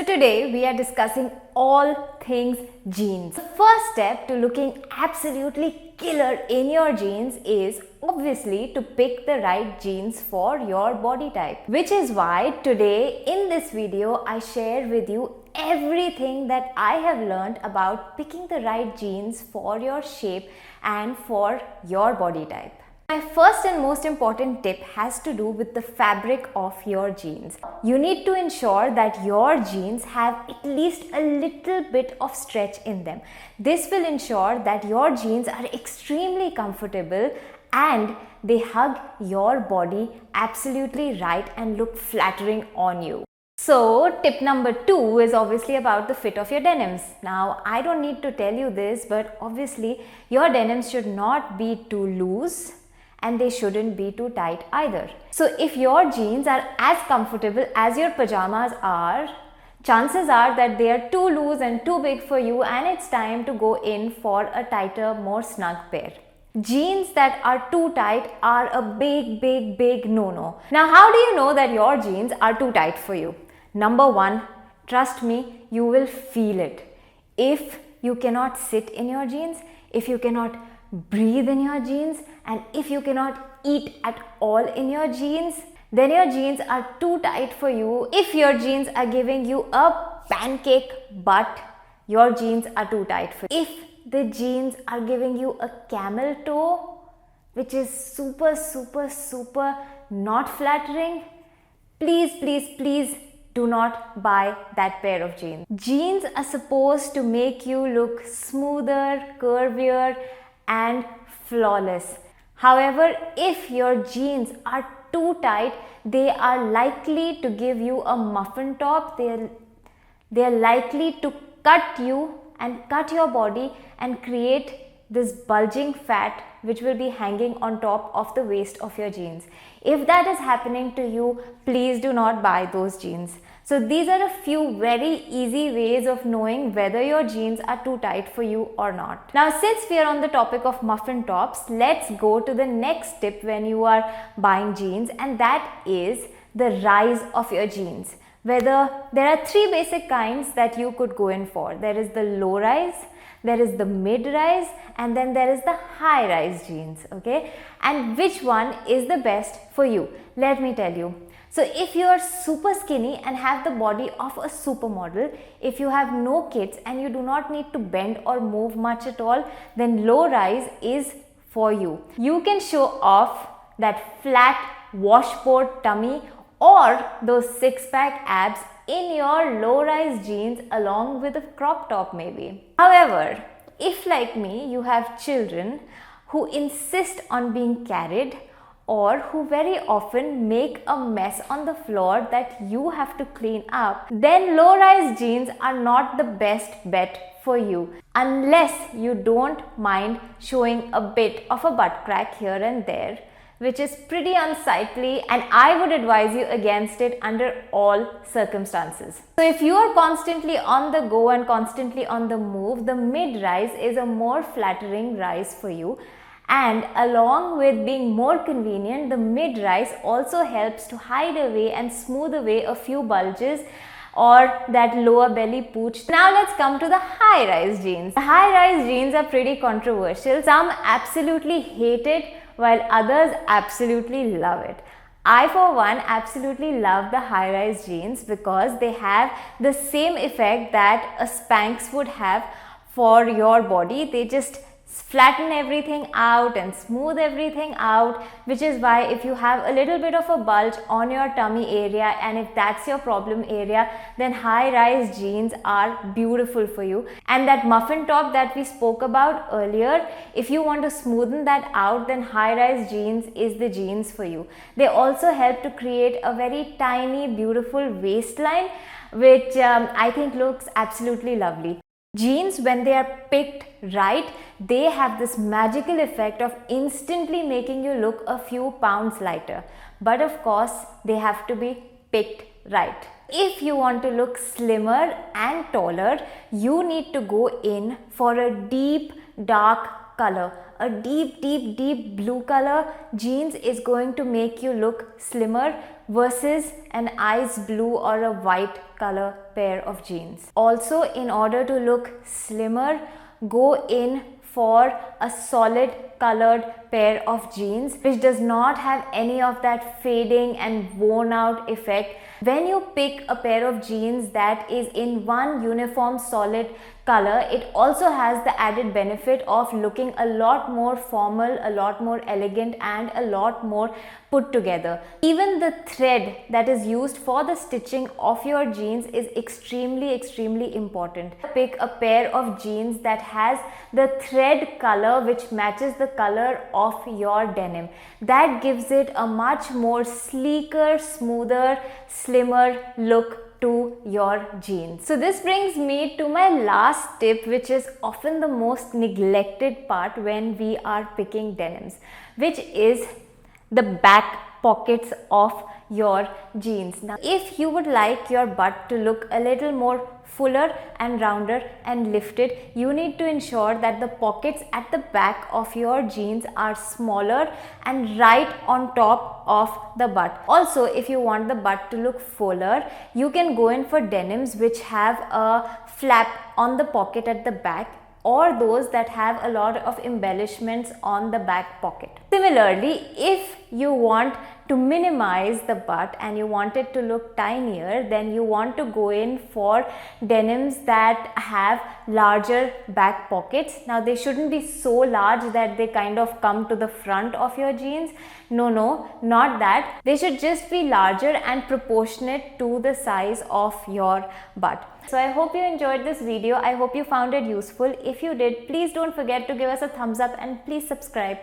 today we are discussing all things jeans. The first step to looking absolutely killer in your jeans is obviously to pick the right jeans for your body type. Which is why today in this video I share with you everything that I have learned about picking the right jeans for your shape and for your body type. My first and most important tip has to do with the fabric of your jeans. You need to ensure that your jeans have at least a little bit of stretch in them. This will ensure that your jeans are extremely comfortable and they hug your body absolutely right and look flattering on you. So tip number 2 is obviously about the fit of your denims. Now I don't need to tell you this, but obviously your denims should not be too loose and they shouldn't be too tight either. So if your jeans are as comfortable as your pajamas are, chances are that they are too loose and too big for you and it's time to go in for a tighter, more snug pair. Jeans that are too tight are a big no-no. Now how do you know that your jeans are too tight for you? Number 1, trust me, you will feel it. If you cannot sit in your jeans, if you cannot breathe in your jeans, and if you cannot eat at all in your jeans, then your jeans are too tight for you. If your jeans are giving you a pancake butt, your jeans are too tight for you. If the jeans are giving you a camel toe, which is super not flattering, please do not buy that pair of jeans. Jeans are supposed to make you look smoother, curvier and flawless. However, if your jeans are too tight, they are likely to give you a muffin top. They are likely to cut you and cut your body and create this bulging fat which will be hanging on top of the waist of your jeans. If that is happening to you, please do not buy those jeans. So these are a few very easy ways of knowing whether your jeans are too tight for you or not. Now since we are on the topic of muffin tops, let's go to the next tip when you are buying jeans, and that is the rise of your jeans. There are 3 basic kinds that you could go in for. There is the low rise, there is the mid rise, and then there is the high rise jeans, okay? And which one is the best for you? Let me tell you. So if you are super skinny and have the body of a supermodel, if you have no kids and you do not need to bend or move much at all, then low rise is for you. You can show off that flat washboard tummy or those 6-pack abs in your low rise jeans along with a crop top maybe. However, if like me you have children who insist on being carried or who very often make a mess on the floor that you have to clean up, then low rise jeans are not the best bet for you unless you don't mind showing a bit of a butt crack here and there, which is pretty unsightly, and I would advise you against it under all circumstances. So if you are constantly on the go and constantly on the move, the mid rise is a more flattering rise for you. And along with being more convenient, the mid rise also helps to hide away and smooth away a few bulges or that lower belly pooch. Now let's come to the high rise jeans. The high rise jeans are pretty controversial. Some absolutely hate it while others absolutely love it. I for one absolutely love the high rise jeans because they have the same effect that a Spanx would have for your body. They just flatten everything out and smooth everything out, which is why if you have a little bit of a bulge on your tummy area and if that's your problem area, then high rise jeans are beautiful for you. And that muffin top that we spoke about earlier, if you want to smoothen that out, then high rise jeans is the jeans for you. They also help to create a very tiny beautiful waistline, which I think looks absolutely lovely. Jeans, when they are picked right, they have this magical effect of instantly making you look a few pounds lighter. But of course, they have to be picked right. If you want to look slimmer and taller, you need to go in for a deep, dark color. A deep, deep, deep blue color jeans is going to make you look slimmer versus an ice blue or a white color pair of jeans. Also, in order to look slimmer, go in for a solid colored pair of jeans which does not have any of that fading and worn out effect. When you pick a pair of jeans that is in one uniform solid color, it also has the added benefit of looking a lot more formal, a lot more elegant, and a lot more put together. Even the thread that is used for the stitching of your jeans is extremely important. Pick a pair of jeans that has the thread color which matches the color of your denim. That gives it a much more sleeker, smoother, slimmer look to your jeans. So this brings me to my last tip, which is often the most neglected part when we are picking denims, which is the back pockets of your jeans. Now, if you would like your butt to look a little more fuller and rounder and lifted, you need to ensure that the pockets at the back of your jeans are smaller and right on top of the butt. Also, if you want the butt to look fuller, you can go in for denims which have a flap on the pocket at the back, or those that have a lot of embellishments on the back pocket. Similarly, if you want to minimize the butt and you want it to look tinier, then you want to go in for denims that have larger back pockets. Now, they shouldn't be so large that they kind of come to the front of your jeans. No, not that. They should just be larger and proportionate to the size of your butt. So I hope you enjoyed this video. I hope you found it useful. If you did, please don't forget to give us a thumbs up and please subscribe.